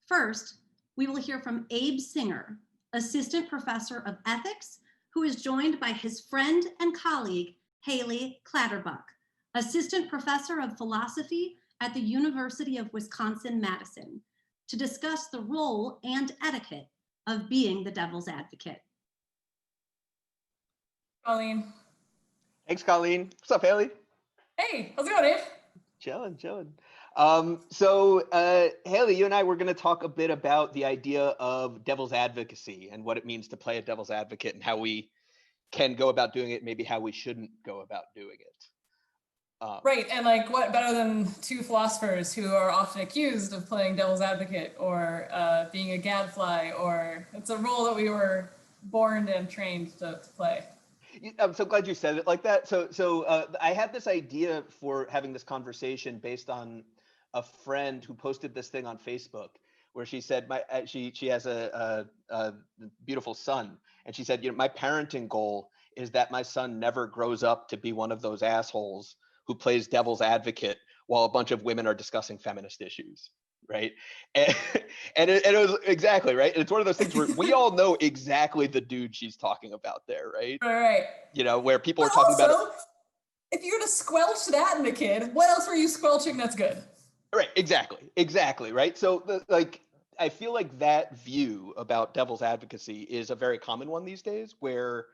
First, we will hear from Abe Singer, Assistant Professor of Ethics, who is joined by his friend and colleague, Hayley Clatterbuck, Assistant Professor of Philosophy at the University of Wisconsin-Madison, to discuss the role and etiquette of being the devil's advocate. Colleen. Thanks, Colleen. What's up, Hayley? Hey, how's it going, Dave? Chilling. Hayley, you and I were going to talk a bit about the idea of devil's advocacy and what it means to play a devil's advocate and how we can go about doing it, maybe how we shouldn't go about doing it. Right, and like what better than two philosophers who are often accused of playing devil's advocate or being a gadfly, or it's a role that we were born and trained to play. I'm so glad you said it like that. So I had this idea for having this conversation based on a friend who posted this thing on Facebook where she said she has a beautiful son, and she said, my parenting goal is that my son never grows up to be one of those assholes who plays devil's advocate while a bunch of women are discussing feminist issues, right? And it was exactly right. And it's one of those things where we all know exactly the dude she's talking about there, right? Right. Where people are talking about it. If you're gonna squelch that in the kid, what else are you squelching that's good? Right, exactly, right? So I feel like that view about devil's advocacy is a very common one these days, where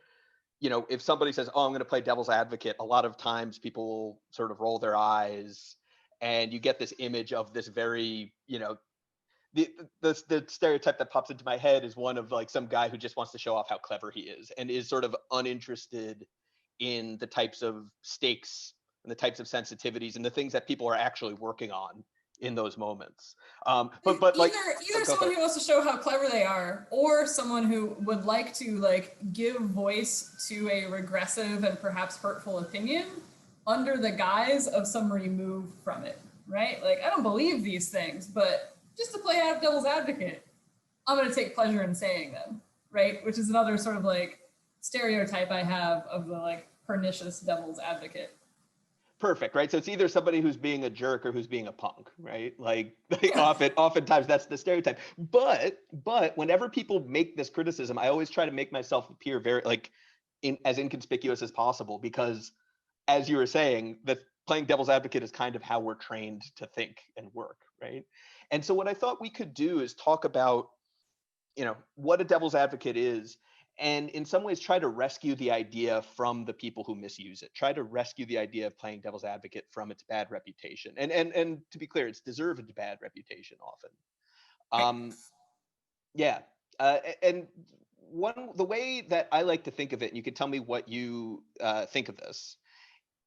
if somebody says, oh, I'm going to play devil's advocate, a lot of times people will sort of roll their eyes, and you get this image of this very, the stereotype that pops into my head is one of like some guy who just wants to show off how clever he is and is sort of uninterested in the types of stakes and the types of sensitivities and the things that people are actually working on in those moments. But either someone who wants to show how clever they are, or someone who would like to give voice to a regressive and perhaps hurtful opinion under the guise of some remove from it, right? Like, I don't believe these things, but just to play out devil's advocate, I'm going to take pleasure in saying them, right? Which is another sort of stereotype I have of the pernicious devil's advocate. Perfect, right? So it's either somebody who's being a jerk or who's being a punk, right? Oftentimes that's the stereotype. But whenever people make this criticism, I always try to make myself appear very as inconspicuous as possible, because as you were saying, that playing devil's advocate is kind of how we're trained to think and work, right? And so what I thought we could do is talk about, what a devil's advocate is, and in some ways try to rescue the idea from the people who misuse it. Try to rescue the idea of playing devil's advocate from its bad reputation. And to be clear, it's deserved bad reputation often. And the way that I like to think of it, and you can tell me what you think of this,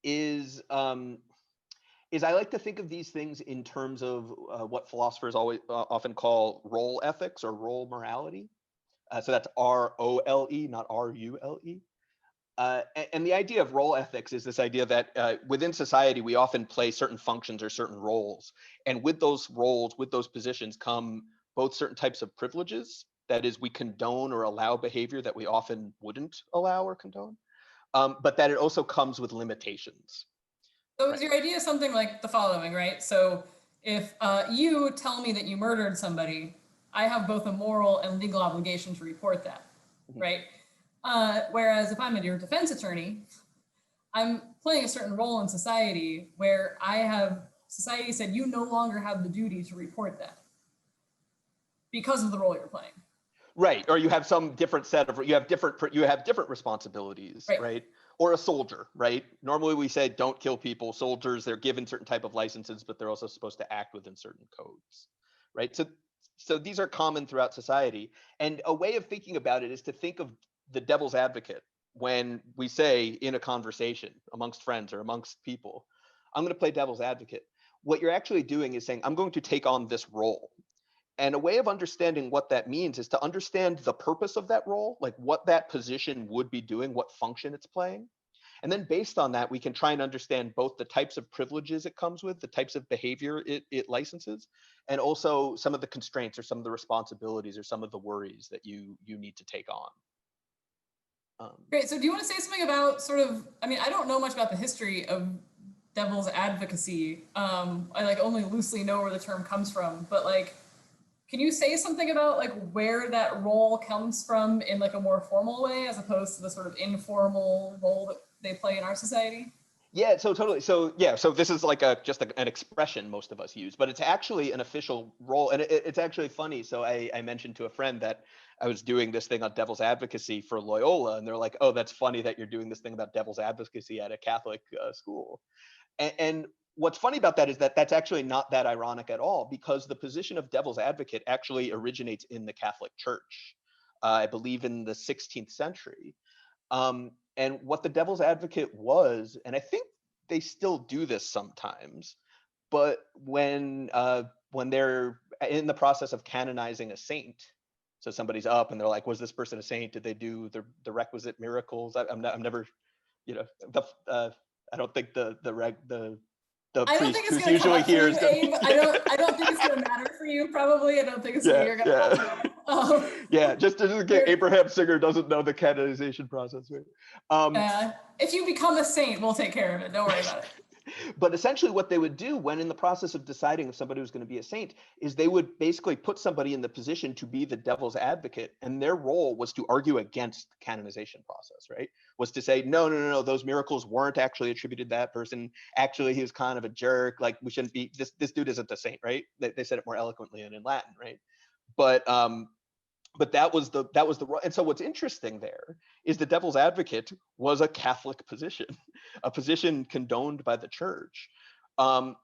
is I like to think of these things in terms of what philosophers often call role ethics or role morality. So that's R-O-L-E, not R-U-L-E. And the idea of role ethics is this idea that within society, we often play certain functions or certain roles. And with those roles, with those positions come both certain types of privileges. That is, we condone or allow behavior that we often wouldn't allow or condone. But that it also comes with limitations. So is your idea something like the following, right? So if you tell me that you murdered somebody, I have both a moral and legal obligation to report that, right? Whereas if I'm your defense attorney, I'm playing a certain role in society where society said you no longer have the duty to report that because of the role you're playing. Right, or you have some different set of, you have different responsibilities, right? Or a soldier, right? Normally we say don't kill people. Soldiers, they're given certain type of licenses, but they're also supposed to act within certain codes, right? So these are common throughout society. And a way of thinking about it is to think of the devil's advocate when we say in a conversation amongst friends or amongst people, I'm going to play devil's advocate. What you're actually doing is saying, I'm going to take on this role. And a way of understanding what that means is to understand the purpose of that role, like what that position would be doing, what function it's playing. And then based on that, we can try and understand both the types of privileges it comes with, the types of behavior it licenses, and also some of the constraints or some of the responsibilities or some of the worries that you need to take on. Great. So do you want to say something about I don't know much about the history of devil's advocacy. I only loosely know where the term comes from, but Can you say something about like where that role comes from in like a more formal way, as opposed to the sort of informal role that they play in our society? Yeah, so totally. So yeah, so this is like an expression most of us use, but it's actually an official role, and it's actually funny. So I mentioned to a friend that I was doing this thing on devil's advocacy for Loyola, and they're like, "Oh, that's funny that you're doing this thing about devil's advocacy at a Catholic school." And what's funny about that is that that's actually not that ironic at all, because the position of devil's advocate actually originates in the Catholic Church, I believe in the 16th century. And what the devil's advocate was, and I think they still do this sometimes, but when they're in the process of canonizing a saint, so somebody's up and they're like, was this person a saint? Did they do the requisite miracles? I'm never, you know, I don't think the I don't priest think it's who's going to come usually up for here you, is going Abe. to. I don't think it's going to matter for you, probably. I don't think it's where Yeah, you're going to yeah. have Yeah, just in case Abraham Singer doesn't know the canonization process, right? If you become a saint, we'll take care of it. Don't worry about it. But essentially what they would do when in the process of deciding if somebody was going to be a saint is they would basically put somebody in the position to be the devil's advocate, and their role was to argue against the canonization process, right? Was to say, no, those miracles weren't actually attributed to that person. Actually, he was kind of a jerk. Like, we shouldn't be, this dude isn't a saint, right? They said it more eloquently and in Latin, right? But that was the and so what's interesting there is the devil's advocate was a Catholic position, a position condoned by the church,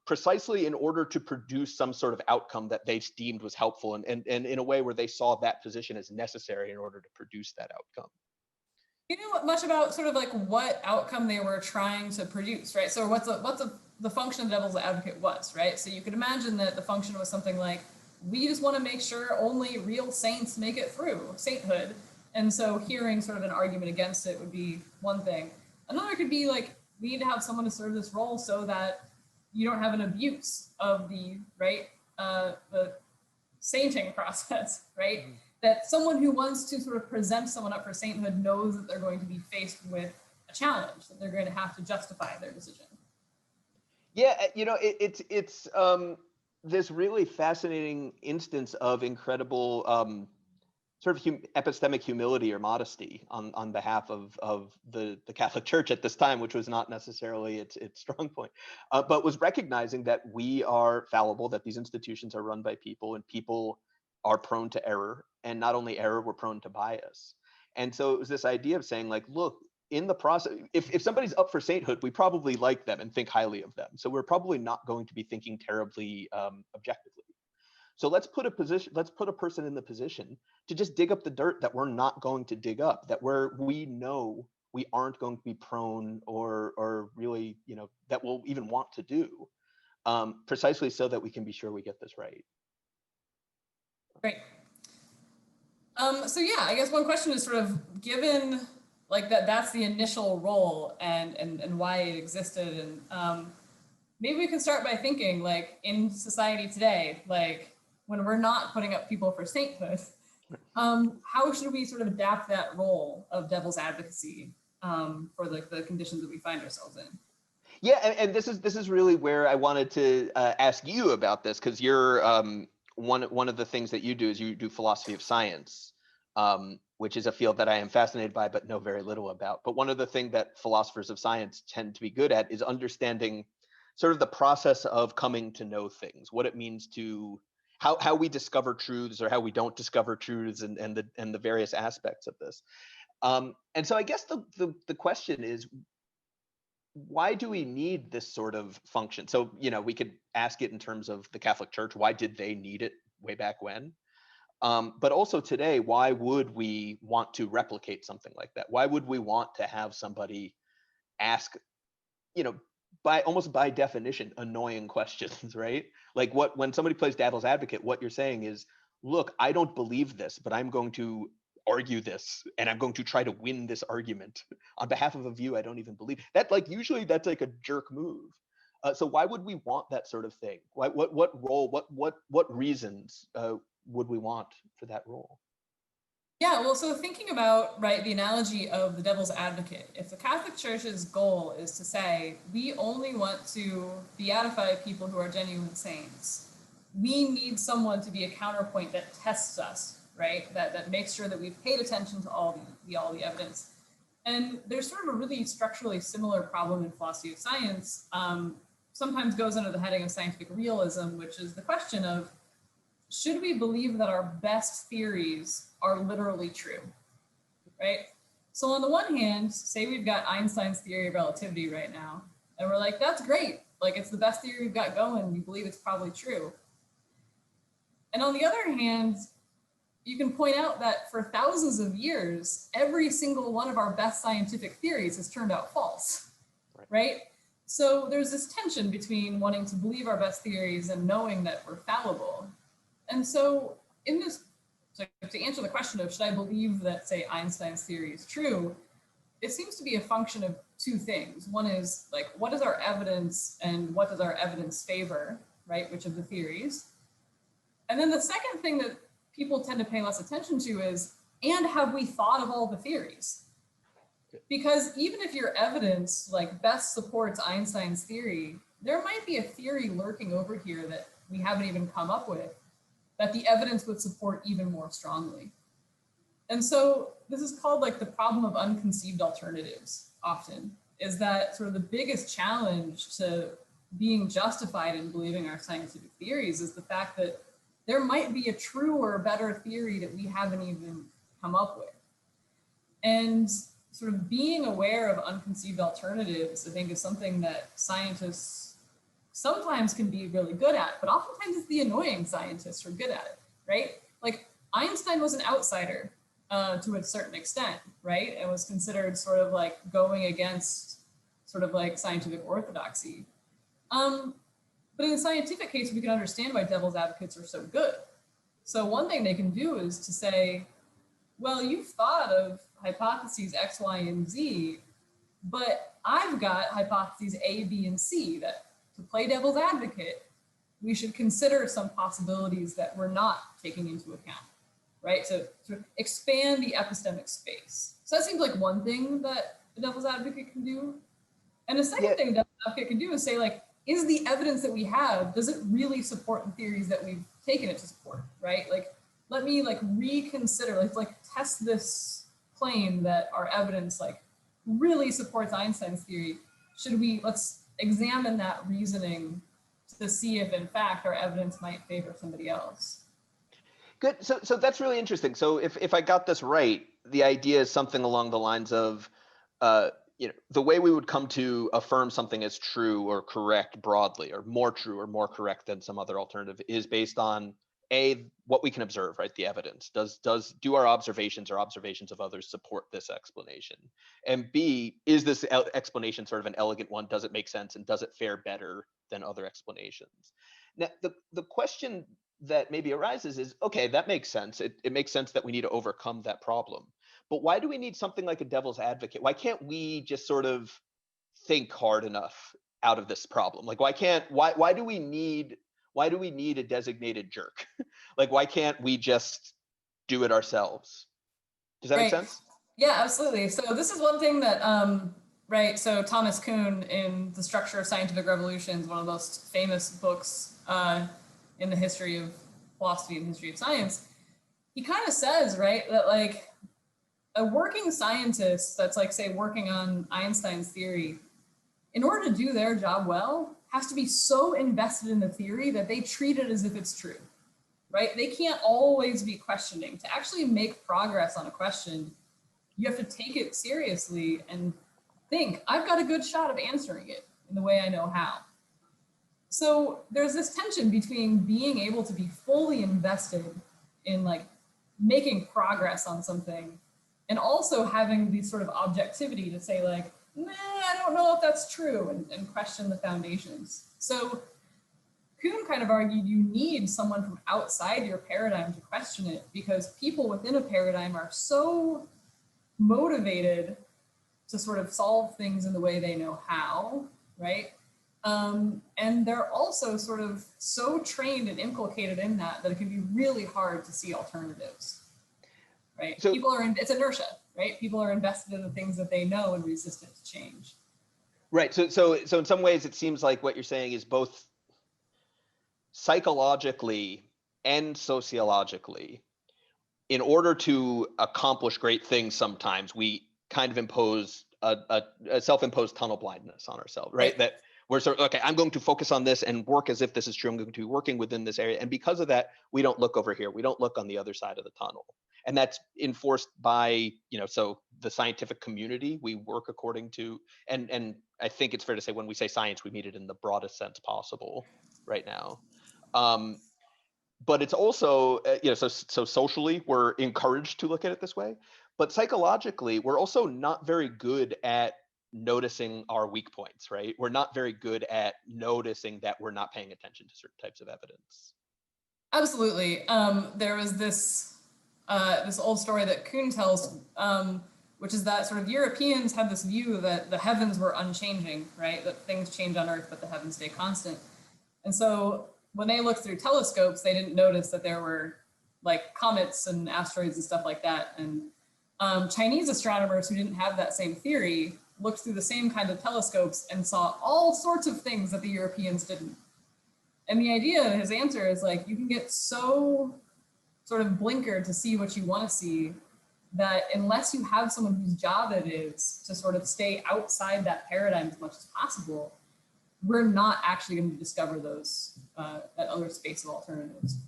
precisely in order to produce some sort of outcome that they deemed was helpful, and in a way where they saw that position as necessary in order to produce that outcome. You know much about sort of like what outcome they were trying to produce, right? So what's the function of the devil's advocate was, right? So you could imagine that the function was something like, we just want to make sure only real saints make it through sainthood. And so hearing sort of an argument against it would be one thing. Another could be like, we need to have someone to serve this role so that you don't have an abuse of the, right, the sainting process, right? Mm-hmm. That someone who wants to sort of present someone up for sainthood knows that they're going to be faced with a challenge, that they're going to have to justify their decision. Yeah, it's this really fascinating instance of incredible sort of epistemic humility or modesty on behalf of the Catholic Church at this time, which was not necessarily its strong point, but was recognizing that we are fallible, that these institutions are run by people, and people are prone to error, and not only error, we're prone to bias. And so it was this idea of saying, like, look, in the process, if somebody's up for sainthood, we probably like them and think highly of them. So we're probably not going to be thinking terribly objectively. So let's put a person in the position to just dig up the dirt that we're not going to dig up, that we know we aren't going to be prone or really, that we'll even want to do, precisely so that we can be sure we get this right. Great. So yeah, I guess one question is sort of, given like that's the initial role and why it existed, and maybe we can start by thinking, like, in society today, like when we're not putting up people for sainthood, how should we sort of adapt that role of devil's advocacy for the conditions that we find ourselves in? Yeah, and this is really where I wanted to ask you about this, because you're one of the things that you do is you do philosophy of science, which is a field that I am fascinated by but know very little about. But one of the things that philosophers of science tend to be good at is understanding sort of the process of coming to know things, what it means to how we discover truths or how we don't discover truths, and the various aspects of this. And so I guess the question is, why do we need this sort of function? So, we could ask it in terms of the Catholic Church. Why did they need it way back when? But also today, why would we want to replicate something like that? Why would we want to have somebody ask, by definition, annoying questions, right? Like when somebody plays devil's advocate, what you're saying is, look, I don't believe this, but I'm going to argue this, and I'm going to try to win this argument on behalf of a view I don't even believe. That, like, usually that's like a jerk move. So why would we want that sort of thing? What role? What reasons would we want for that role? Yeah, well, so thinking about, right, the analogy of the devil's advocate, if the Catholic Church's goal is to say, we only want to beatify people who are genuine saints, we need someone to be a counterpoint that tests us, right? That makes sure that we've paid attention to all the evidence. And there's sort of a really structurally similar problem in philosophy of science, sometimes goes under the heading of scientific realism, which is the question of, should we believe that our best theories are literally true, right? So on the one hand, say we've got Einstein's theory of relativity right now, and we're like, that's great. Like, it's the best theory we've got going. We believe it's probably true. And on the other hand, you can point out that for thousands of years, every single one of our best scientific theories has turned out false, right? So there's this tension between wanting to believe our best theories and knowing that we're fallible. And so in this, so to answer the question of, should I believe that, say, Einstein's theory is true, it seems to be a function of two things. One is, like, what is our evidence and what does our evidence favor, right? Which of the theories? And then the second thing that people tend to pay less attention to is, and have we thought of all the theories? Because even if your evidence, like, best supports Einstein's theory, there might be a theory lurking over here that we haven't even come up with, that the evidence would support even more strongly. And so this is called, like, the problem of unconceived alternatives often, is that sort of the biggest challenge to being justified in believing our scientific theories is the fact that there might be a truer, better theory that we haven't even come up with. And sort of being aware of unconceived alternatives, I think, is something that scientists sometimes can be really good at, but oftentimes it's the annoying scientists who are good at it, right? Like, Einstein was an outsider to a certain extent, right? And was considered sort of like going against sort of like scientific orthodoxy. But in the scientific case, we can understand why devil's advocates are so good. So one thing they can do is to say, well, you've thought of hypotheses X, Y, and Z, but I've got hypotheses A, B, and C that, to play devil's advocate, we should consider some possibilities that we're not taking into account, right? So to expand the epistemic space. So that seems like one thing that the devil's advocate can do. And the second thing the devil's advocate can do is say, like, is the evidence that we have, does it really support the theories that we've taken it to support, right? Like, let me, like, reconsider, like test this claim that our evidence, like, really supports Einstein's theory. Let's examine that reasoning to see if, in fact, our evidence might favor somebody else. Good. So that's really interesting. So if I got this right, the idea is something along the lines of, the way we would come to affirm something as true or correct broadly, or more true or more correct than some other alternative, is based on A, what we can observe, right? The evidence. Do our observations or observations of others support this explanation? And B, is this explanation sort of an elegant one? Does it make sense? And does it fare better than other explanations? Now, the question that maybe arises is, okay, that makes sense. It makes sense that we need to overcome that problem. But why do we need something like a devil's advocate? Why can't we just sort of think hard enough out of this problem? Like, why do we need a designated jerk? Like, why can't we just do it ourselves? Does that make sense? Yeah, absolutely. So this is one thing that, right, so Thomas Kuhn in The Structure of Scientific Revolutions, one of the most famous books in the history of philosophy and history of science, he kind of says, right, that, like, a working scientist that's, like, say, working on Einstein's theory, in order to do their job well, has to be so invested in the theory that they treat it as if it's true, right? They can't always be questioning. To actually make progress on a question, you have to take it seriously and think, I've got a good shot of answering it in the way I know how. So there's this tension between being able to be fully invested in, like, making progress on something, and also having the sort of objectivity to say, like, nah, I don't know if that's true, and question the foundations. So Kuhn kind of argued you need someone from outside your paradigm to question it, because people within a paradigm are so motivated to sort of solve things in the way they know how, right? And they're also sort of so trained and inculcated in that it can be really hard to see alternatives. Right? So, it's inertia, right? People are invested in the things that they know and resistant to change. Right. So in some ways, it seems like what you're saying is both psychologically and sociologically, in order to accomplish great things, sometimes we kind of impose a self-imposed tunnel blindness on ourselves, right? That we're sort of, okay, I'm going to focus on this and work as if this is true. I'm going to be working within this area. And because of that, we don't look over here. We don't look on the other side of the tunnel. And that's enforced by, so the scientific community, we work according to, and I think it's fair to say when we say science, we mean it in the broadest sense possible right now. But it's also, so socially, we're encouraged to look at it this way. But psychologically, we're also not very good at noticing our weak points, right? We're not very good at noticing that we're not paying attention to certain types of evidence. Absolutely. There was this old story that Kuhn tells, which is that sort of Europeans had this view that the heavens were unchanging, right? That things change on Earth, but the heavens stay constant. And so when they looked through telescopes, they didn't notice that there were like comets and asteroids and stuff like that. And Chinese astronomers who didn't have that same theory looked through the same kind of telescopes and saw all sorts of things that the Europeans didn't. And the idea, his answer is like, you can get so sort of blinkered to see what you want to see that unless you have someone whose job it is to sort of stay outside that paradigm as much as possible, we're not actually going to discover those, that other space of alternatives.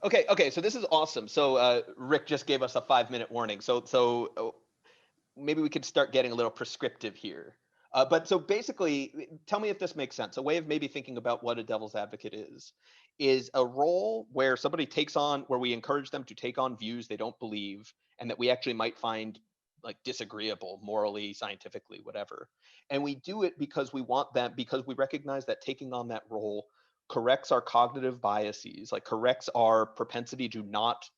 Okay, so this is awesome. So Rick just gave us a 5-minute warning. So maybe we could start getting a little prescriptive here. But so basically, tell me if this makes sense. A way of maybe thinking about what a devil's advocate is a role where somebody takes on, where we encourage them to take on views they don't believe, and that we actually might find like disagreeable morally, scientifically, whatever. And we do it because we want them, because we recognize that taking on that role corrects our cognitive biases, like corrects our propensity to not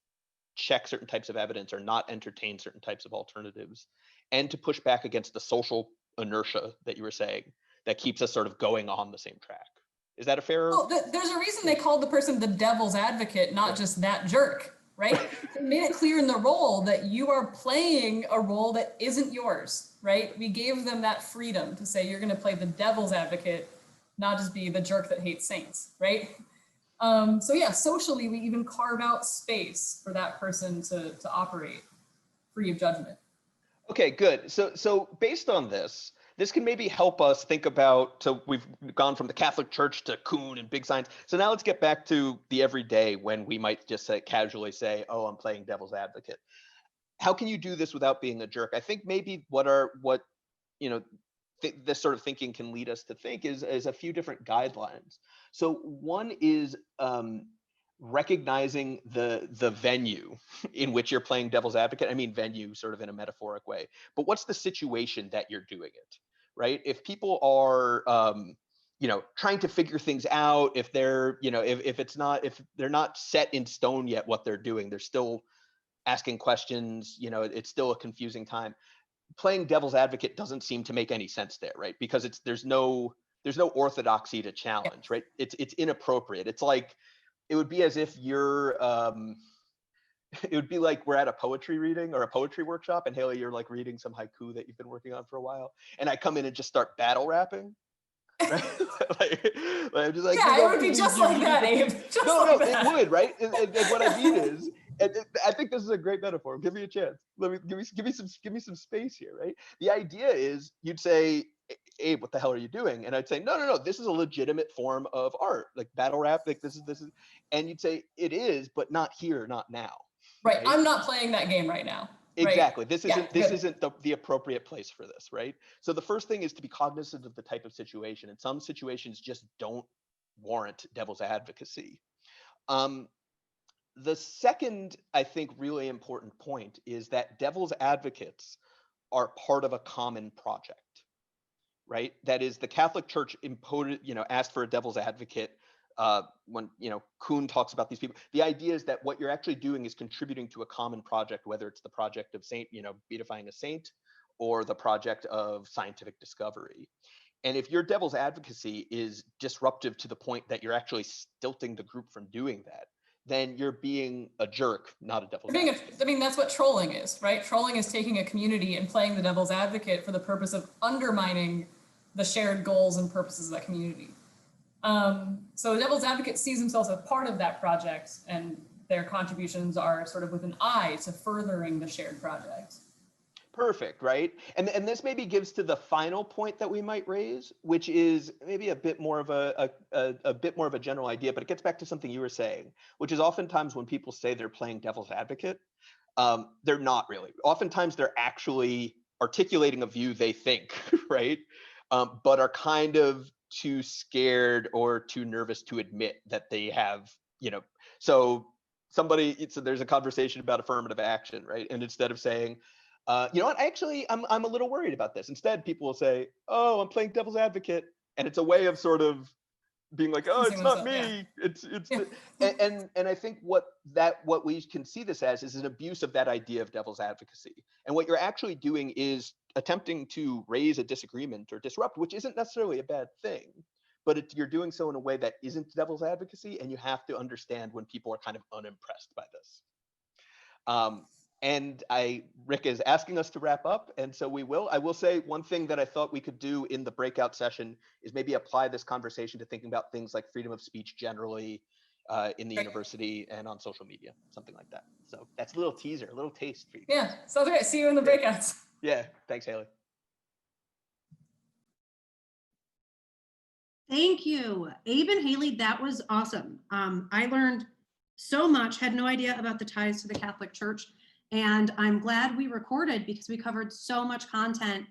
check certain types of evidence or not entertain certain types of alternatives, and to push back against the social inertia that you were saying that keeps us sort of going on the same track. Is that a fair? Well, there's a reason they called the person the devil's advocate, not just that jerk, right? They made it clear in the role that you are playing a role that isn't yours, right? We gave them that freedom to say you're going to play the devil's advocate, not just be the jerk that hates saints, right? So yeah, socially, we even carve out space for that person to operate free of judgment. Okay, good. So based on this can maybe help us think about, so we've gone from the Catholic Church to Kuhn and big science. So now let's get back to the everyday when we might just casually say, oh, I'm playing devil's advocate. How can you do this without being a jerk? I think maybe this sort of thinking can lead us to think is a few different guidelines. So one is recognizing the venue in which you're playing devil's advocate. I mean venue sort of in a metaphoric way, but what's the situation that you're doing it, right? If people are trying to figure things out, if they're if they're not set in stone yet what they're doing, they're still asking questions, it's still a confusing time. Playing devil's advocate doesn't seem to make any sense there, right? Because there's no orthodoxy to challenge, right? It's inappropriate. It's like, it would be as if you're it would be like we're at a poetry reading or a poetry workshop, and Hayley, you're like reading some haiku that you've been working on for a while, and I come in and just start battle rapping, right? like I'm just like, yeah, it would be just like that, Abe. It would, right? And what I mean is, I think this is a great metaphor. Give me a chance. Give me some space here, right? The idea is, you'd say, Abe, what the hell are you doing? And I'd say, no, this is a legitimate form of art, like battle rap. Like this is, and you'd say, it is, but not here, not now. Right. I'm not playing that game right now. Exactly. Right? This isn't the appropriate place for this, right? So the first thing is to be cognizant of the type of situation, and some situations just don't warrant devil's advocacy. The second, I think, really important point is that devil's advocates are part of a common project, right? That is, the Catholic Church asked for a devil's advocate when, Kuhn talks about these people. The idea is that what you're actually doing is contributing to a common project, whether it's the project of beatifying a saint, or the project of scientific discovery. And if your devil's advocacy is disruptive to the point that you're actually stilting the group from doing that, then you're being a jerk, not a devil's advocate. I mean, that's what trolling is, right? Trolling is taking a community and playing the devil's advocate for the purpose of undermining the shared goals and purposes of that community. So Devil's Advocate sees themselves as part of that project, and their contributions are sort of with an eye to furthering the shared project. Perfect, right? And this maybe gives to the final point that we might raise, which is maybe a bit more of a bit more of a general idea, but it gets back to something you were saying, which is oftentimes when people say they're playing devil's advocate, they're not really. Oftentimes they're actually articulating a view they think, right? But are kind of too scared or too nervous to admit that they have, so there's a conversation about affirmative action, right? And instead of saying, you know what, I'm a little worried about this. Instead, people will say, oh, I'm playing devil's advocate. And it's a way of sort of being like, oh, it's not me. Yeah. And I think what we can see this as is an abuse of that idea of devil's advocacy. And what you're actually doing is attempting to raise a disagreement or disrupt, which isn't necessarily a bad thing, but you're doing so in a way that isn't devil's advocacy, and you have to understand when people are kind of unimpressed by this. And Rick is asking us to wrap up, and so we will. I will say one thing that I thought we could do in the breakout session is maybe apply this conversation to thinking about things like freedom of speech generally in the university and on social media, something like that. So that's a little teaser, a little taste for you. Yeah, sounds great. See you in the breakouts. Yeah, thanks, Hayley. Thank you, Abe and Hayley. That was awesome. I learned so much, had no idea about the ties to the Catholic Church. And I'm glad we recorded because we covered so much content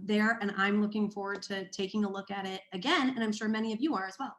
there, and I'm looking forward to taking a look at it again, and I'm sure many of you are as well.